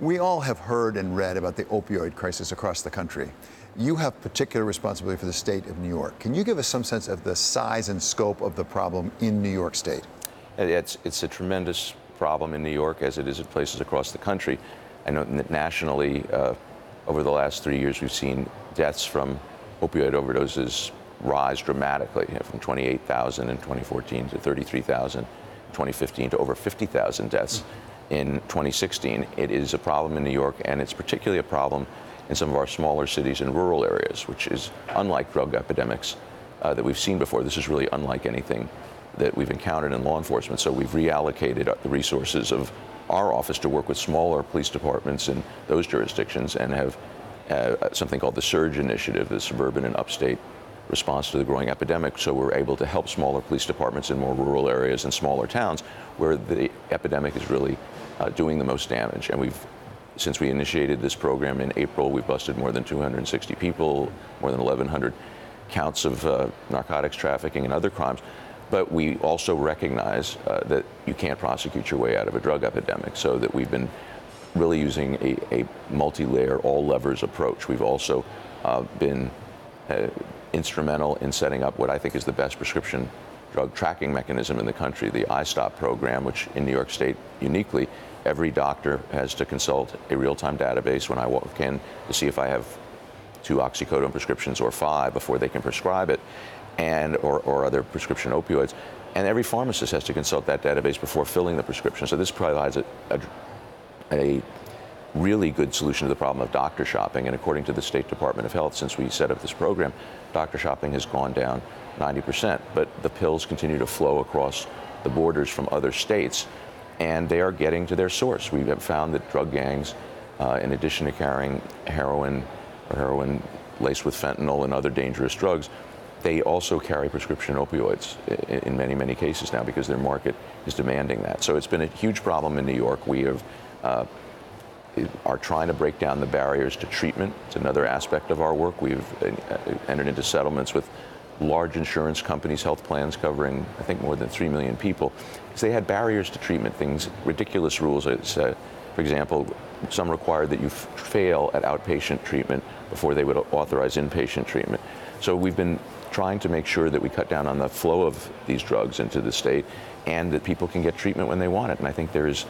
We all have heard and read about the opioid crisis across the country. You have particular responsibility for the state of New York. Can you give us some sense of the size and scope of the problem in New York State? It's a tremendous problem in New York, as it is at places across the country. I know that nationally, over the last 3 years, we've seen deaths from opioid overdoses rise dramatically, from 28,000 in 2014 to 33,000 in 2015 to over 50,000 deaths in 2016. It is a problem in New York, and it's particularly a problem in some of our smaller cities and rural areas, which is unlike drug epidemics that we've seen before. This is really unlike anything that we've encountered in law enforcement. So we've reallocated the resources of our office to work with smaller police departments in those jurisdictions and have something called the SURGE initiative, the suburban and upstate response to the growing epidemic. So we're able to help smaller police departments in more rural areas and smaller towns where the epidemic is really doing the most damage. And since we initiated this program in April, we've busted more than 260 people, more than 1,100 counts of narcotics trafficking and other crimes. But we also recognize that you can't prosecute your way out of a drug epidemic, so that we've been really using a multi-layer, all-levers approach. We've also been instrumental in setting up what I think is the best prescription drug tracking mechanism in the country, the iStop program, which in New York State, uniquely, every doctor has to consult a real-time database when I walk in to see if I have 2 oxycodone prescriptions or 5 before they can prescribe it, or other prescription opioids. And every pharmacist has to consult that database before filling the prescription. So this provides a really good solution to the problem of doctor shopping. And according to the State Department of Health, since we set up this program, doctor shopping has gone down 90%. But the pills continue to flow across the borders from other states, and they are getting to their source. We have found that drug gangs, in addition to carrying heroin or heroin laced with fentanyl and other dangerous drugs, they also carry prescription opioids in many, many cases now because their market is demanding that. So it's been a huge problem in New York. We are trying to break down the barriers to treatment. It's another aspect of our work. We've entered into settlements with large insurance companies, health plans covering, I think, more than 3 million people, because they had barriers to treatment, ridiculous rules. For example, some required that you fail at outpatient treatment before they would authorize inpatient treatment. So we've been trying to make sure that we cut down on the flow of these drugs into the state and that people can get treatment when they want it. And I think there is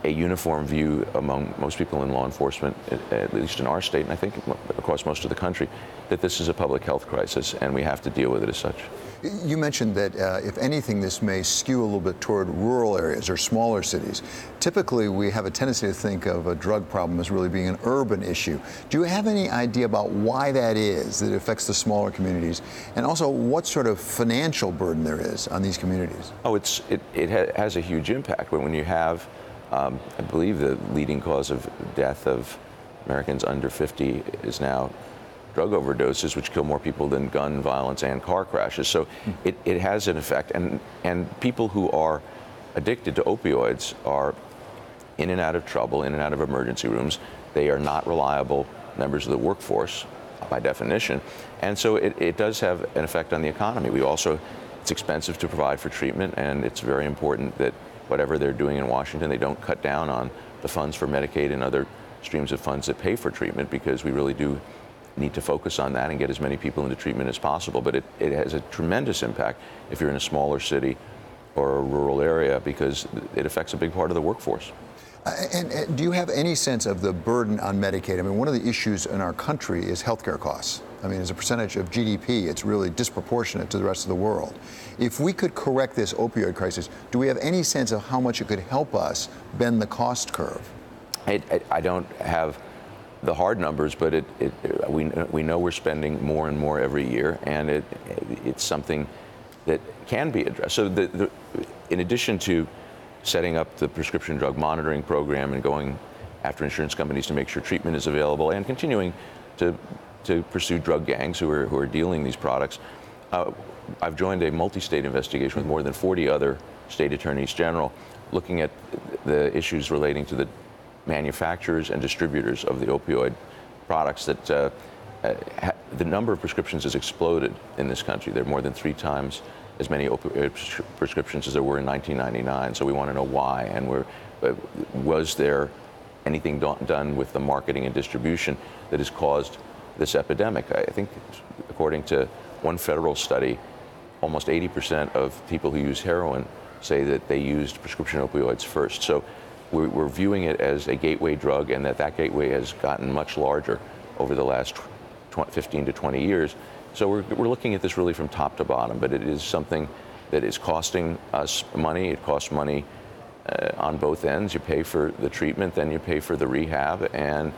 a uniform view among most people in law enforcement, at least in our state, and I think across most of the country, that this is a public health crisis and we have to deal with it as such. You mentioned that if anything, this may skew a little bit toward rural areas or smaller cities. Typically, we have a tendency to think of a drug problem as really being an urban issue. Do you have any idea about why that is, that it affects the smaller communities, and also what sort of financial burden there is on these communities? Oh, it has a huge impact. When you have, I believe the leading cause of death of Americans under 50 is now drug overdoses, which kill more people than gun violence and car crashes. So it has an effect. And people who are addicted to opioids are in and out of trouble, in and out of emergency rooms. They are not reliable members of the workforce by definition. And so it does have an effect on the economy. It's expensive to provide for treatment, and it's very important that whatever they're doing in Washington, they don't cut down on the funds for Medicaid and other streams of funds that pay for treatment, because we really do need to focus on that and get as many people into treatment as possible. But it has a tremendous impact if you're in a smaller city or a rural area, because it affects a big part of the workforce. And do you have any sense of the burden on Medicaid? I mean, one of the issues in our country is healthcare costs. I mean, as a percentage of GDP, it's really disproportionate to the rest of the world. If we could correct this opioid crisis, do we have any sense of how much it could help us bend the cost curve? I don't have the hard numbers, but we know we're spending more and more every year, and it's something that can be addressed. So in addition to setting up the prescription drug monitoring program and going after insurance companies to make sure treatment is available, and continuing to pursue drug gangs who are dealing these products, I've joined a multi-state investigation with more than 40 other state attorneys general, looking at the issues relating to the manufacturers and distributors of the opioid products. That the number of prescriptions has exploded in this country. There are more than 3 times as many opioid prescriptions as there were in 1999. So we want to know why, and was there anything done with the marketing and distribution that has caused this epidemic. I think, according to one federal study, almost 80% of people who use heroin say that they used prescription opioids first. So we're viewing it as a gateway drug, and that gateway has gotten much larger over the last 15 to 20 years. So we're looking at this really from top to bottom, but it is something that is costing us money. It costs money on both ends. You pay for the treatment, then you pay for the rehab, and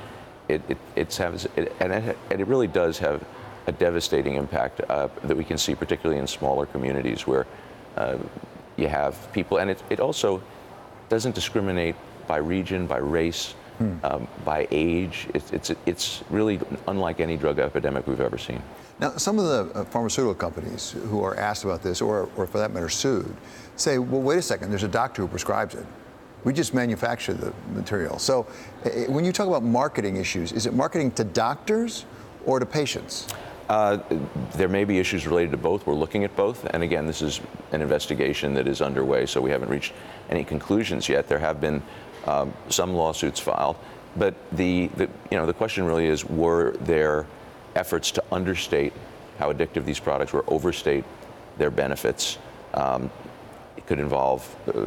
it really does have a devastating impact that we can see, particularly in smaller communities where you have people, and it also doesn't discriminate by region, by race, by age. It's really unlike any drug epidemic we've ever seen. Now, some of the pharmaceutical companies who are asked about this, or for that matter sued, say, well, wait a second, there's a doctor who prescribes it. We just manufacture the material. So when you talk about marketing issues, is it marketing to doctors or to patients? There may be issues related to both. We're looking at both. And again, this is an investigation that is underway, so we haven't reached any conclusions yet. There have been some lawsuits filed. But the question really is, were there efforts to understate how addictive these products were, overstate their benefits? It could involve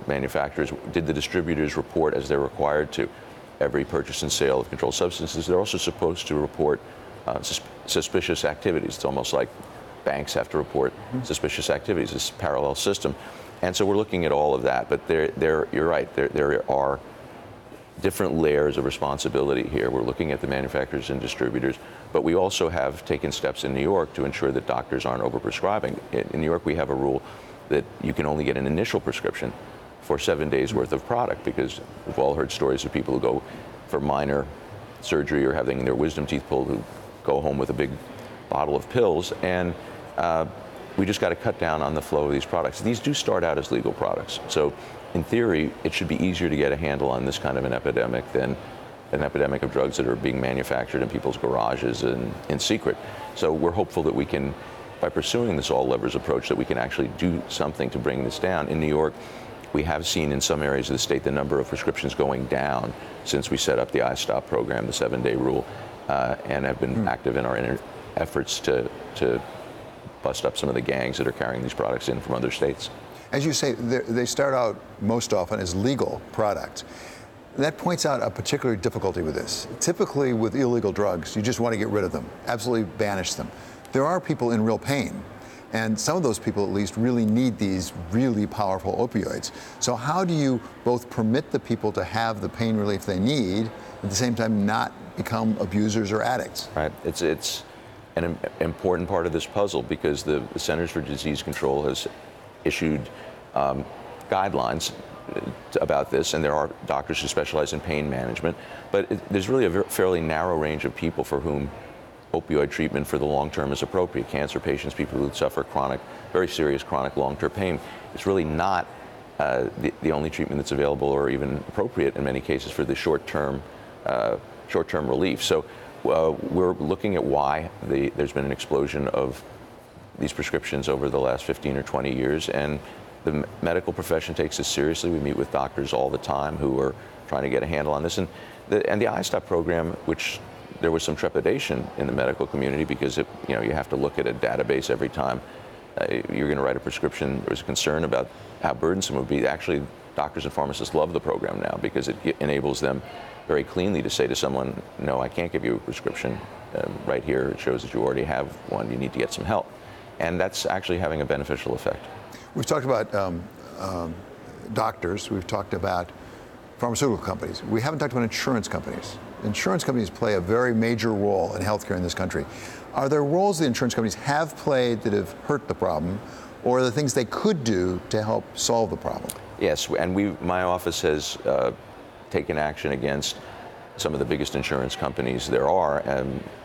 manufacturers. Did the distributors report, as they're required to, every purchase and sale of controlled substances? They're also supposed to report suspicious activities. It's almost like banks have to report suspicious activities. It's a parallel system. And so we're looking at all of that. But you're right, there are different layers of responsibility here. We're looking at the manufacturers and distributors, but we also have taken steps in New York to ensure that doctors aren't overprescribing. In New York, we have a rule that you can only get an initial prescription for 7 days worth of product, because we've all heard stories of people who go for minor surgery or having their wisdom teeth pulled who go home with a big bottle of pills, and we just got to cut down on the flow of these products. These do start out as legal products, so in theory, it should be easier to get a handle on this kind of an epidemic than an epidemic of drugs that are being manufactured in people's garages and in secret. So we're hopeful that we can, by pursuing this all levers approach, that we can actually do something to bring this down. In New York, we have seen in some areas of the state the number of prescriptions going down since we set up the iStop program, the 7-day rule, and have been active in our efforts to bust up some of the gangs that are carrying these products in from other states. As you say, they start out most often as legal products. That points out a particular difficulty with this. Typically with illegal drugs, you just want to get rid of them, absolutely banish them. There are people in real pain, and some of those people at least really need these really powerful opioids. So how do you both permit the people to have the pain relief they need, at the same time not become abusers or addicts? Right. It's an important part of this puzzle, because the Centers for Disease Control has issued guidelines about this, and there are doctors who specialize in pain management, but there's really a fairly narrow range of people for whom opioid treatment for the long term is appropriate. Cancer patients, people who suffer chronic, very serious chronic long-term pain. It's really not the only treatment that's available or even appropriate in many cases for the short-term relief. So we're looking at why there's been an explosion of these prescriptions over the last 15 or 20 years, and the medical profession takes this seriously. We meet with doctors all the time who are trying to get a handle on this, and the iStop program, which there was some trepidation in the medical community because you have to look at a database every time you're going to write a prescription. There was concern about how burdensome it would be. Actually, doctors and pharmacists love the program now because it enables them very cleanly to say to someone, no, I can't give you a prescription right here. It shows that you already have one. You need to get some help. And that's actually having a beneficial effect. We've talked about doctors. We've talked about pharmaceutical companies. We haven't talked about insurance companies. Insurance companies play a very major role in healthcare in this country. Are there roles the insurance companies have played that have hurt the problem, or are there things they could do to help solve the problem? Yes, and my office has taken action against some of the biggest insurance companies there are,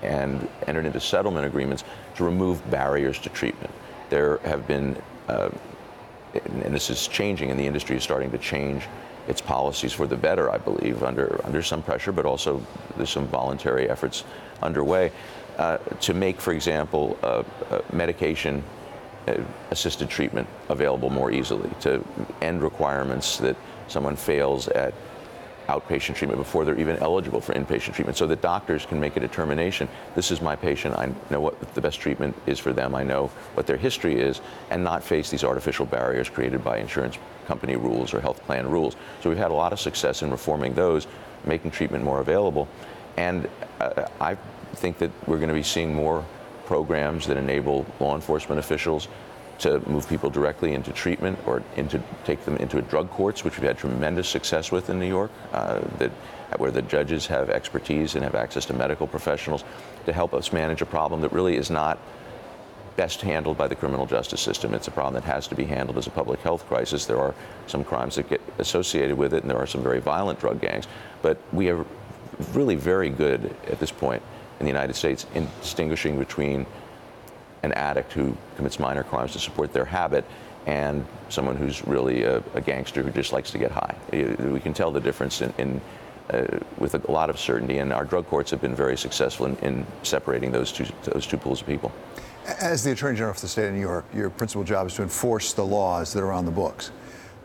and entered into settlement agreements to remove barriers to treatment. There have been, and this is changing, and the industry is starting to change its policies for the better, I believe, under some pressure, but also there's some voluntary efforts underway to make, for example, medication assisted treatment available more easily, to end requirements that someone fails at outpatient treatment before they're even eligible for inpatient treatment, so that doctors can make a determination. This is my patient. I know what the best treatment is for them. I know what their history is, and not face these artificial barriers created by insurance company rules or health plan rules. So we've had a lot of success in reforming those, making treatment more available. And I think that we're going to be seeing more programs that enable law enforcement officials to move people directly into treatment or take them into drug courts, which we've had tremendous success with in New York, where the judges have expertise and have access to medical professionals to help us manage a problem that really is not best handled by the criminal justice system. It's a problem that has to be handled as a public health crisis. There are some crimes that get associated with it, and there are some very violent drug gangs. But we are really very good at this point in the United States in distinguishing between an addict who commits minor crimes to support their habit and someone who's really a gangster who just likes to get high. We can tell the difference with a lot of certainty, and our drug courts have been very successful in separating those two pools of people. As the Attorney General for the state of New York, your principal job is to enforce the laws that are on the books.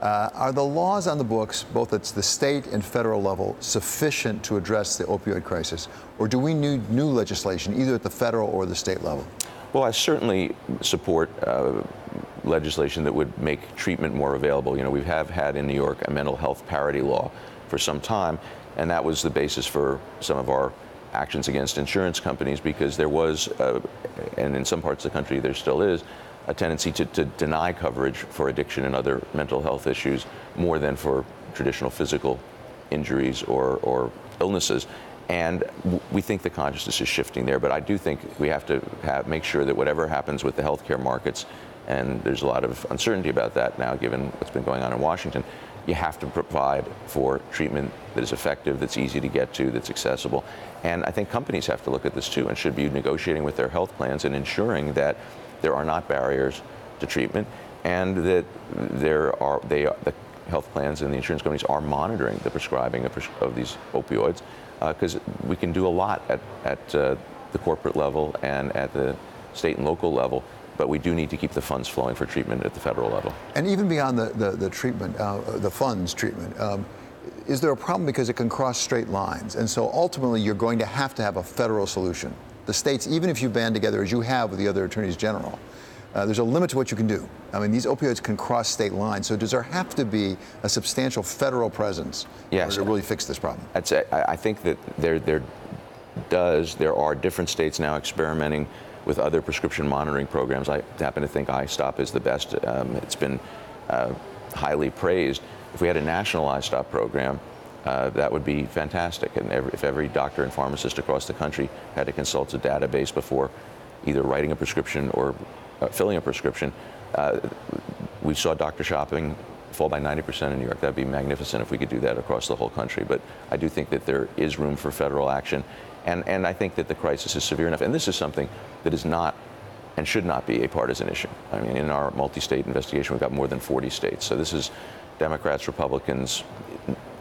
Are the laws on the books, both at the state and federal level, sufficient to address the opioid crisis, or do we need new legislation either at the federal or the state level? Well, I certainly support legislation that would make treatment more available. You know, we have had in New York a mental health parity law for some time, and that was the basis for some of our actions against insurance companies, because there was, and in some parts of the country there still is, a tendency to deny coverage for addiction and other mental health issues more than for traditional physical injuries or illnesses. And we think the consciousness is shifting there, but I do think we have to make sure that whatever happens with the healthcare markets, and there's a lot of uncertainty about that now given what's been going on in Washington, you have to provide for treatment that is effective, that's easy to get to, that's accessible. And I think companies have to look at this too and should be negotiating with their health plans and ensuring that there are not barriers to treatment, and that the health plans and the insurance companies are monitoring the prescribing of these opioids, because we can do a lot at the corporate level and at the state and local level, but we do need to keep the funds flowing for treatment at the federal level. And even beyond the treatment, the funds treatment, is there a problem because it can cross state lines? And so ultimately you're going to have a federal solution. The states, even if you band together as you have with the other attorneys general, there's a limit to what you can do. I mean, these opioids can cross state lines. So does there have to be a substantial federal presence in order to really fix this problem? I think that there are different states now experimenting with other prescription monitoring programs. I happen to think iStop is the best. It's been highly praised. If we had a national iStop program, that would be fantastic. And if every doctor and pharmacist across the country had to consult a database before either writing a prescription or filling a prescription, we saw doctor shopping fall by 90% in New York. That'd be magnificent if we could do that across the whole country. But I do think that there is room for federal action. And I think that the crisis is severe enough. And this is something that is not and should not be a partisan issue. I mean, in our multi-state investigation, we've got more than 40 states. So this is Democrats, Republicans,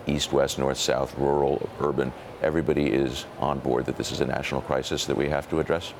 east, west, north, south, rural, urban. Everybody is on board that this is a national crisis that we have to address.